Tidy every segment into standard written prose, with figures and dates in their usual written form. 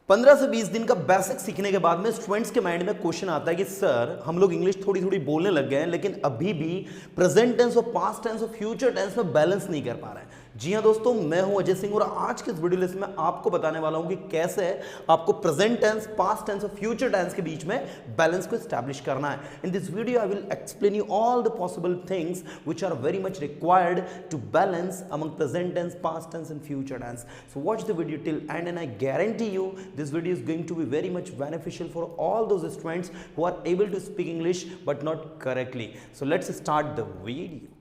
15 से 20 दिन का बेसिक सीखने के बाद में स्टूडेंट्स के माइंड में क्वेश्चन आता है कि सर हम लोग इंग्लिश थोड़ी थोड़ी बोलने लग गए हैं लेकिन अभी भी प्रेजेंट टेंस और पास्ट टेंस और फ्यूचर टेंस में बैलेंस नहीं कर पा रहे हैं। जी हाँ दोस्तों, मैं हूं अजय सिंह और आज के इस वीडियो लेसन में आपको बताने वाला हूं कि कैसे आपको प्रेजेंट टेंस, पास्ट टेंस और फ्यूचर टेंस के बीच में बैलेंस को एस्टैब्लिश करना है। In this video I will explain you all the possible things which are very much required to balance among present tense, past tense and future tense. So watch the video till end and I guarantee you this video is going to be very much beneficial for all those students who are able to speak English but not correctly. So let's start the video.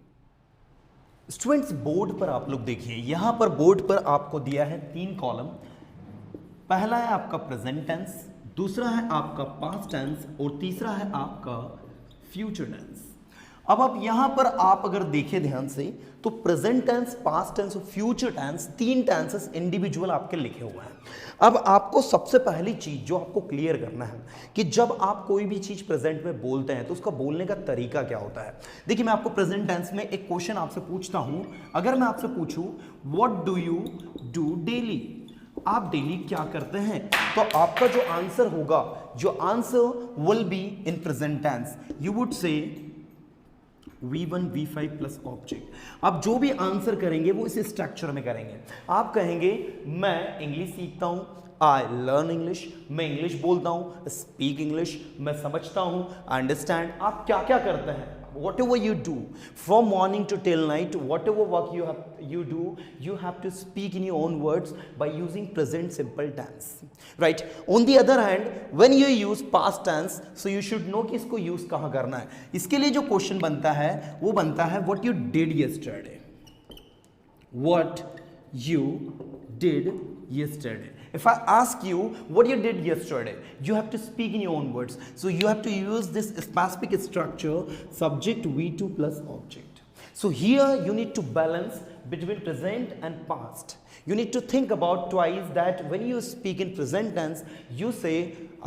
Students, board पर आप लोग देखिए, यहां पर board पर आपको दिया है 3 कॉलम। पहला है आपका प्रेजेंट टेंस, दूसरा है आपका पास्ट टेंस और तीसरा है आपका फ्यूचर टेंस। अब यहां पर आप अगर देखें ध्यान से तो प्रेजेंट टेंस, पास्ट टेंस और फ्यूचर टेंस 3 टेंसेस इंडिविजुअल आपके लिखे हुए हैं। अब आपको सबसे पहली चीज जो आपको क्लियर करना है कि जब आप कोई भी चीज प्रेजेंट में बोलते हैं तो उसका बोलने का तरीका क्या होता है। देखिए, मैं आपको प्रेजेंट टेंस में एक क्वेश्चन आपसे पूछता हूं। अगर मैं आपसे पूछूं what do you do daily, आप डेली क्या करते हैं, तो आपका जो आंसर होगा, जो answer will be in present tense, you would say V1 V5 plus object. आप जो भी आंसर करेंगे वो इस स्ट्रक्चर में करेंगे। आप कहेंगे मैं इंग्लिश सीखता हूं, आई लर्न इंग्लिश, मैं इंग्लिश बोलता हूं, स्पीक इंग्लिश, मैं समझता हूं, अंडरस्टैंड। आप क्या क्या करते हैं, whatever you do from morning to till night, whatever work you do, you have to speak in your own words by using present simple tense, right? On the other hand, when you use past tense, so you should know कि इसको use कहाँ करना है। इसके लिए जो question बनता है वो बनता है what you did yesterday, what you did yesterday. If I ask you what you did yesterday, you have to speak in your own words. So you have to use this specific structure, subject V2 plus object. So here you need to balance between present and past. You need to think about twice that when you speak in present tense, you say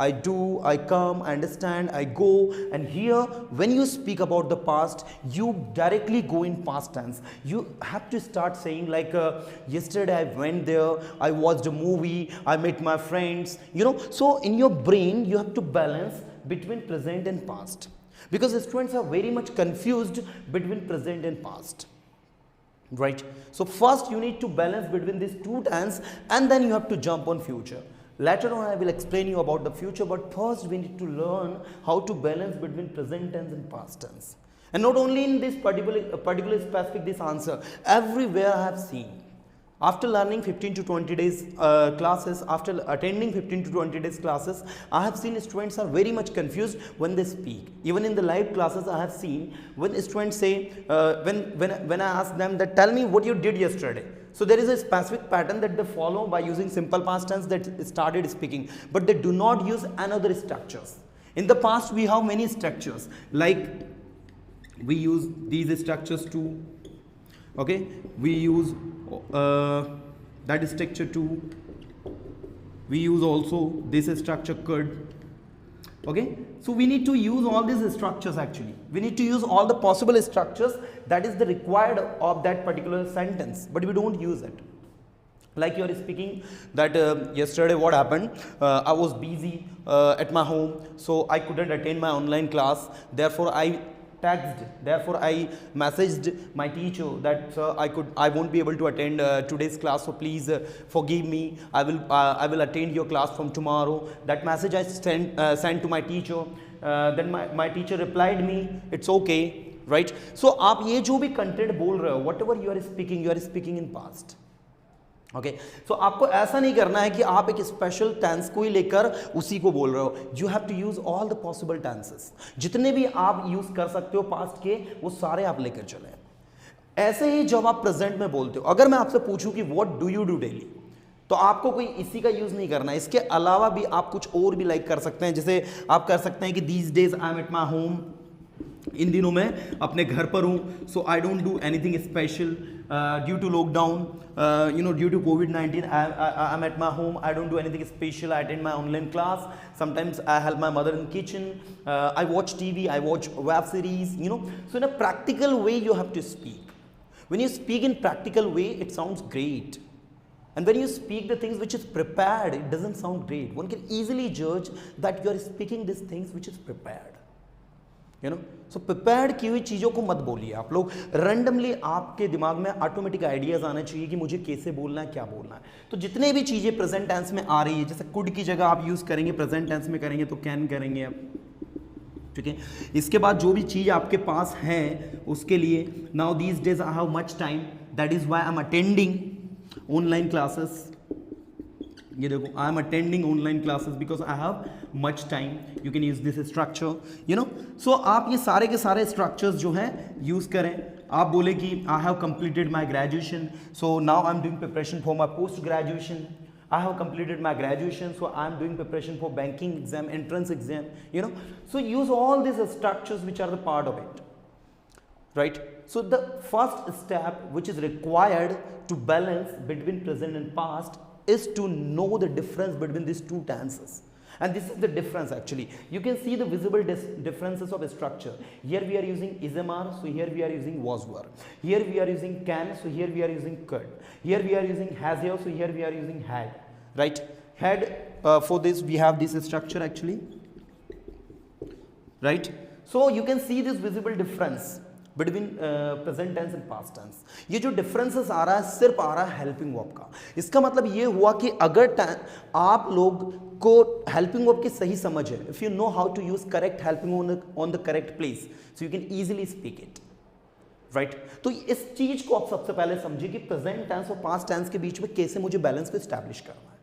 I do, I come, I understand, I go, and here when you speak about the past, you directly go in past tense. You have to start saying like yesterday I went there, I watched a movie, I met my friends, you know. So in your brain you have to balance between present and past, because students are very much confused between present and past, right? So first you need to balance between these 2 tense and then you have to jump on future. Later on I will explain you about the future, but first we need to learn how to balance between present tense and past tense. And not only in this particular specific this answer, everywhere I have seen after learning 15 to 20 days classes, after attending 15 to 20 days classes, I have seen students are very much confused when they speak. Even in the live classes I have seen when students say when I ask them that tell me what you did yesterday, so there is a specific pattern that they follow by using simple past tense that started speaking, but they do not use another structures. In the past we have many structures, like we use these structures too, okay, we use that structure too, we use also this structure could, okay. So we need to use all these structures. Actually we need to use all the possible structures that is the required of that particular sentence, but we don't use it. Like you are speaking that yesterday what happened, I was busy at my home, so I couldn't attend my online class, therefore I messaged my teacher that I won't be able to attend today's class, so please forgive me, I will attend your class from tomorrow. That message I sent to my teacher, then my teacher replied me it's okay, right? So आप ये जो भी content बोल रहे हो, whatever you are speaking in past, okay. So आपको ऐसा नहीं करना है कि आप एक स्पेशल टेंस को ही लेकर उसी को बोल रहे हो। You have to use all the possible tenses, जितने भी आप यूज कर सकते हो पास्ट के वो सारे आप लेकर चले। ऐसे ही जब आप प्रेजेंट में बोलते हो, अगर मैं आपसे पूछूं कि what do you do daily, तो आपको कोई इसी का यूज नहीं करना है, इसके अलावा भी आप कुछ और भी लाइक कर सकते हैं। जैसे आप कर सकते हैं कि these days I am at my home, इन दिनों मैं अपने घर पर हूँ, so I don't do anything special due to lockdown, due to COVID-19 I'm at my home, I don't do anything special, I attend my online class, sometimes I help my mother in the kitchen, I watch TV, I watch web series, so in a practical way you have to speak. When you speak in practical way it sounds great, And when you speak the things which is prepared, it doesn't sound great. One can easily judge that you are speaking these things which is prepared. You know, so prepared की हुई चीज़ों को मत बोलिए आप लोग। Randomly आपके दिमाग में ऑटोमेटिक आइडियाज आना चाहिए कि मुझे कैसे बोलना है, क्या बोलना है। तो जितने भी चीज़ें प्रेजेंट टेंस में आ रही है, जैसे कुड की जगह आप यूज़ करेंगे प्रेजेंट टेंस में करेंगे तो कैन करेंगे आप, ठीक है। इसके बाद जो भी चीज़ आपके पास है उसके लिए, now these days I have much time, that is why I am attending online classes. ये देखो, I am attending online classes because I have much time. You can use this structure, you know. So आप ये सारे के सारे structures जो हैं use करें। आप बोले कि I have completed my graduation, so now I am doing preparation for my post graduation. I have completed my graduation, so I am doing preparation for banking exam, entrance exam, you know. So use all these structures which are the part of it, right? So the first step which is required to balance between present and past is to know the difference between these two tenses. And this is the difference actually. You can see the visible differences of a structure. Here we are using ismr, so here we are using was were. Here we are using can, so here we are using could. Here we are using has have, so here we are using had. Right? Had, for this we have this structure actually. Right? So you can see this visible difference between present tense and past tense. ये जो differences आ रहा है सिर्फ आ रहा है helping verb का। इसका मतलब ये हुआ कि अगर आप लोग को helping verb की सही समझ है, if you know how to use correct helping on the correct place, so you can easily speak it, right? तो इस चीज को आप सबसे पहले समझिए कि present tense और past tense के बीच में कैसे मुझे बैलेंस को establish करना है।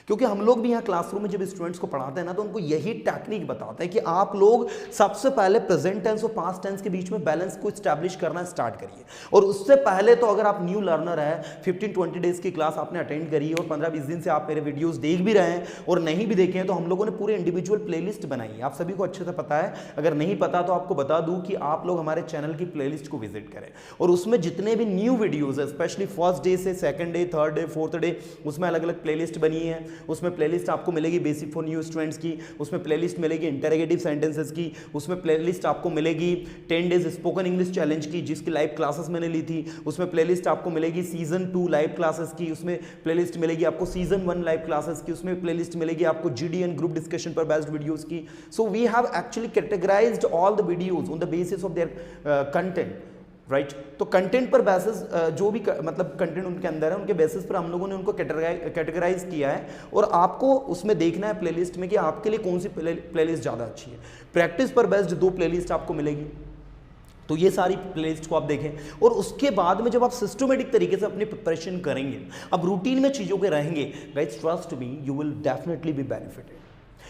क्योंकि हम लोग भी यहाँ क्लासरूम में जब स्टूडेंट्स को पढ़ाते हैं ना, तो उनको यही टेक्निक बताते हैं कि आप लोग सबसे पहले प्रेजेंट टेंस और पास्ट टेंस के बीच में बैलेंस को स्टैब्लिश करना स्टार्ट करिए। और उससे पहले तो अगर आप न्यू लर्नर है, 15-20 डेज की क्लास आपने अटेंड करी है और 15-20 दिन से आप मेरे वीडियोस देख भी रहे हैं और नहीं भी देखे हैं, तो हम लोगों ने पूरे इंडिविजुअल प्लेलिस्ट बनाई है, आप सभी को अच्छे से पता है। अगर नहीं पता तो आपको बता दूं कि आप लोग हमारे चैनल की प्लेलिस्ट को विजिट करें और उसमें जितने भी न्यू वीडियोज है, स्पेशली फर्स्ट डे से second day, third day, fourth day, उसमें अलग अलग प्लेलिस्ट बनी है। उसमें प्लेलिस्ट आपको मिलेगी बेसिक फॉर न्यू स्टूडेंट्स की, उसमें प्लेलिस्ट मिलेगी इंटरोगेटिव सेंटेंसेस की, उसमें प्लेलिस्ट आपको मिलेगी 10 डेज स्पोकन इंग्लिश चैलेंज की जिसकी लाइव क्लासेस मैंने ली थी, उसमें प्लेलिस्ट आपको मिलेगी सीजन 2 लाइव क्लासेस की, उसमें प्लेलिस्ट मिलेगी आपको सीजन 1 लाइव क्लासेस की, उसमें प्लेलिस्ट मिलेगी आपको GDN ग्रुप डिस्कशन पर बेस्ड वीडियोस की। So we have actually categorized all the videos on the basis of their content, right? तो कंटेंट पर बेसिस जो भी मतलब कंटेंट उनके अंदर है, उनके बेसिस पर हम लोगों ने उनको कैटेगराइज किया है और आपको उसमें देखना है प्लेलिस्ट में कि आपके लिए कौन सी प्लेलिस्ट ज़्यादा अच्छी है। प्रैक्टिस पर बेस्ड 2 प्लेलिस्ट आपको मिलेगी, तो ये सारी प्लेलिस्ट को आप देखें और उसके बाद में जब आप सिस्टमेटिक तरीके से अपनी प्रिपरेशन करेंगे, अब रूटीन में चीज़ों के रहेंगे, guys trust me you will definitely be benefited.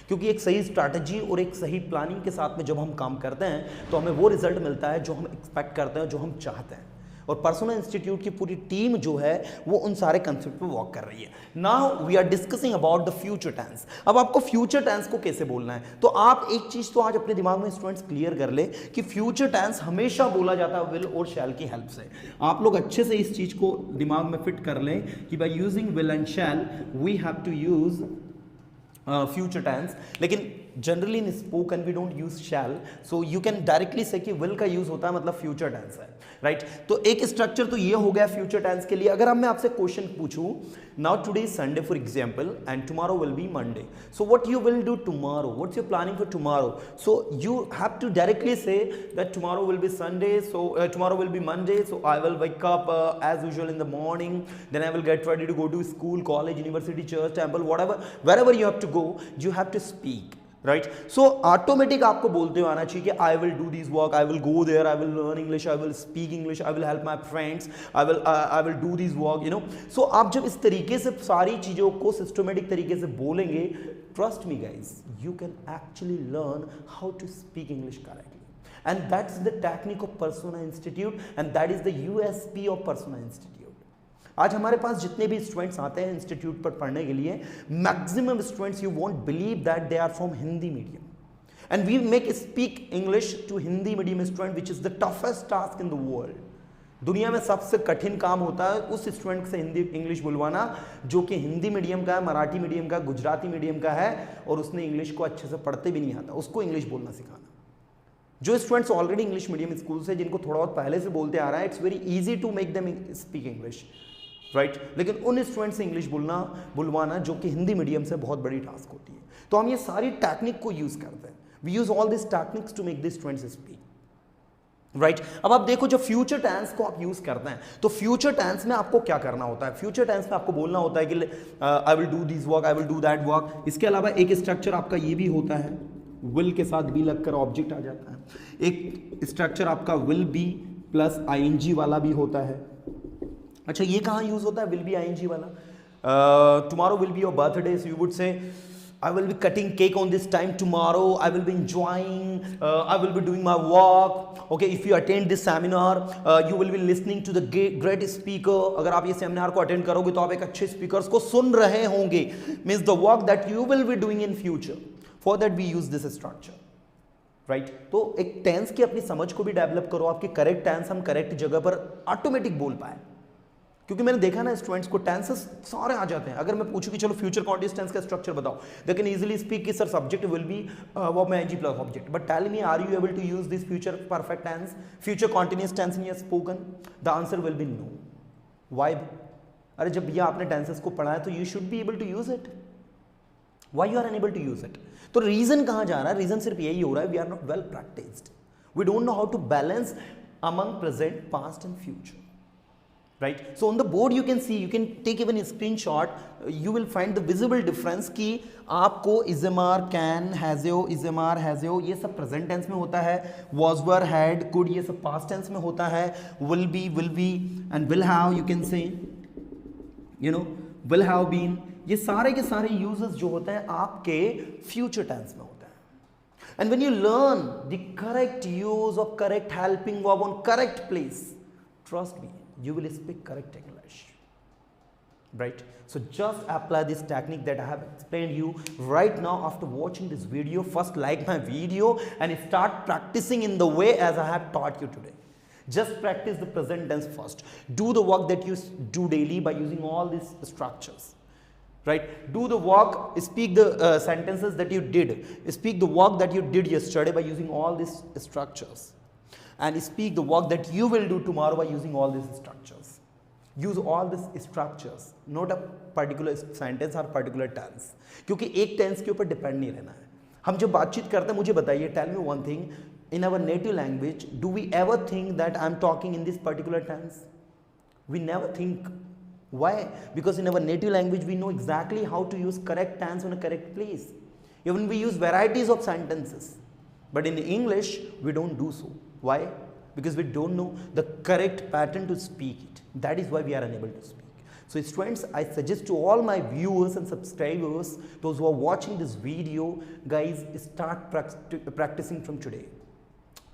क्योंकि एक सही स्ट्रैटेजी और एक सही प्लानिंग के साथ में जब हम काम करते हैं तो हमें वो रिजल्ट मिलता है जो हम एक्सपेक्ट करते हैं, जो हम चाहते हैं। और पर्सोना इंस्टीट्यूट की पूरी टीम जो है वो उन सारे कंसेप्ट पे वर्क कर रही है। Now we are discussing about the future tense. अब आपको फ्यूचर टेंस को कैसे बोलना है, तो आप एक चीज तो आज अपने दिमाग में स्टूडेंट्स क्लियर कर ले कि फ्यूचर टेंस हमेशा बोला जाता है विल और शैल की हेल्प से। आप लोग अच्छे से इस चीज को दिमाग में फिट कर लें कि by using will and shall we have to use future tense. लेकिन generally in spoken we don't use shall, so you can directly say कि विल का यूज होता है मतलब फ्यूचर टेंस है, राइट? तो एक स्ट्रक्चर तो ये हो गया फ्यूचर टेंस के लिए। अगर अब मैं आपसे क्वेश्चन पूछूं, now today is Sunday for example and tomorrow will be Monday, so what you will do tomorrow, what's your planning for tomorrow? So you have to directly say that tomorrow will be Sunday, so tomorrow will be Monday, so I will wake up as usual in the morning, then I will get ready to go to school, college, university, church, temple, whatever, wherever you have to go, you have to speak, right? So automatic आपको बोलते हुए आना चाहिए कि I will do this work, I will go there, I will learn English, I will speak English, I will help my friends, I will do this work, you know. So आप जब इस तरीके से सारी चीज़ों को सिस्टमेटिक तरीके से बोलेंगे, trust me guys, you can actually learn how to speak English correctly. And that's the technique of Persona Institute and that is the USP of Persona Institute. आज हमारे पास जितने भी स्टूडेंट्स आते हैं इंस्टीट्यूट पर पढ़ने के लिए, maximum students you won't believe that they are from Hindi medium and we make speak English to Hindi medium student which is the toughest task in the world. दुनिया में सबसे कठिन काम होता है उस स्टूडेंट से हिंदी इंग्लिश बुलवाना जो कि हिंदी मीडियम का है, मराठी मीडियम का, गुजराती मीडियम का है और उसने इंग्लिश को अच्छे से पढ़ते भी नहीं आता, उसको इंग्लिश बोलना सिखाना। जो students already English medium school से जिनको थोड़ा बहुत पहले से बोलते आ रहा है, it's very easy to make them speak English. Right लेकिन उन स्टूडेंट से इंग्लिश बुलवाना जो कि हिंदी मीडियम से बहुत बड़ी टास्क होती है। तो हम ये सारी टेक्निक को यूज करते हैं, we use all this techniques to make this students speak, right. अब आप देखो जब फ्यूचर टेंस को आप यूज करते हैं तो फ्यूचर टेंस में आपको क्या करना होता है, फ्यूचर टेंस में आपको बोलना होता है कि I will do this work, I will do that work. इसके अलावा एक स्ट्रक्चर आपका ये भी होता है, विल के साथ बी लगकर ऑब्जेक्ट आ जाता है। एक स्ट्रक्चर आपका विल बी प्लस आईएनजी वाला भी होता है। अच्छा ये कहाँ यूज होता है विल बी आईएनजी वाला? Tomorrow will be your birthday, so you would से I will be cutting cake on this time tomorrow. I will be enjoying. I will be doing my work. Okay, if you attend this seminar, you will be listening to the great speaker. अगर आप ये seminar को attend करोगे तो आप एक अच्छे speakers को सुन रहे होंगे. Means the work that you will be doing in future. For that we use this structure. Right तो एक टेंस की अपनी समझ को भी डेवलप करो, आपकी करेक्ट टेंस हम करेक्ट जगह पर ऑटोमेटिक बोल पाए। क्योंकि मैंने देखा ना स्टूडेंट्स को टेंसेस सारे आ जाते हैं। अगर मैं पूछूं कि चलो फ्यूचर कॉन्टिन्यूअस टेंस का स्ट्रक्चर बताओ, दे कैन इजीली स्पीक कि sir subject will be verb में ING plus object, but tell me are you able to use this future perfect tense, future continuous tense in your spoken? The answer will be no. Why? अरे जब भैया आपने tenses को पढ़ा है तो you should be able to use it, why you are unable to use it? तो reason कहां जा रहा है? रीजन सिर्फ यही हो रहा है, we are not well practised, we don't know how to balance among present, past and future. Right? So on the board you can see, you can take even a screenshot, you will find the visible difference कि आपको इज़मार, can, हैज़ो, इज़मार, हैज़ो ये सब present tense में होता है, was, were, had, could ये सब past tense में होता है, will be and will have you can say, you know, will have been, ये सारे के सारे uses जो होते हैं आपके फ्यूचर टेंस में होते हैं। And when you learn the correct use of correct helping verb on correct place, trust me, you will speak correct English, right? So just apply this technique that I have explained you right now. After watching this video, first like my video and start practicing in the way as I have taught you today. Just practice the present tense first. Do the work that you do daily by using all these structures, right? Do the work, speak the sentences that you did, speak the work that you did yesterday by using all these structures, and speak the work that you will do tomorrow by using all these structures. Use all these structures, not a particular sentence or particular tense, क्योंकि एक tense के ऊपर depend नहीं रहना है। हम जब बातचीत करते हैं, मुझे बताइए, tell me one thing, in our native language do we ever think that I am talking in this particular tense? We never think. Why? Because in our native language we know exactly how to use correct tense on a correct place. Even we use varieties of sentences, but in English we don't do so. Why? Because we don't know the correct pattern to speak it. That is why we are unable to speak. So students, I suggest to all my viewers and subscribers, those who are watching this video, guys, start practicing from today.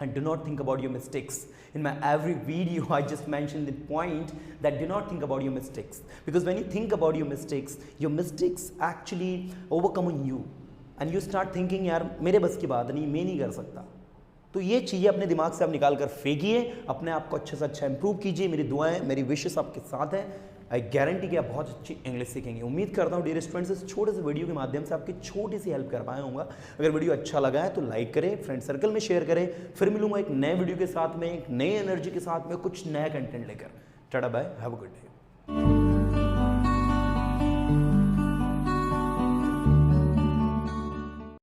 And do not think about your mistakes. In my every video, I just mentioned the point that do not think about your mistakes. Because when you think about your mistakes actually overcome on you. And you start thinking, यार मेरे बस की बात नहीं, मैं नहीं कर सकता। तो ये चीज़ें अपने दिमाग से आप निकाल कर फेंकिए, अपने आप को अच्छे से अच्छा इंप्रूव कीजिए। मेरी दुआएं, मेरी विशेस आपके साथ हैं। आई गारंटी कि आप बहुत अच्छी इंग्लिश सीखेंगे। उम्मीद करता हूँ डियर स्टूडेंट्स, इस छोटे से वीडियो के माध्यम से आपकी छोटी सी हेल्प कर पाया होगा। अगर वीडियो अच्छा लगा है तो लाइक करें, फ्रेंड सर्कल में शेयर करें। फिर मिलूंगा एक नए वीडियो के साथ में, एक नई एनर्जी के साथ में, कुछ नया कंटेंट लेकर। Tata bye, have a good day.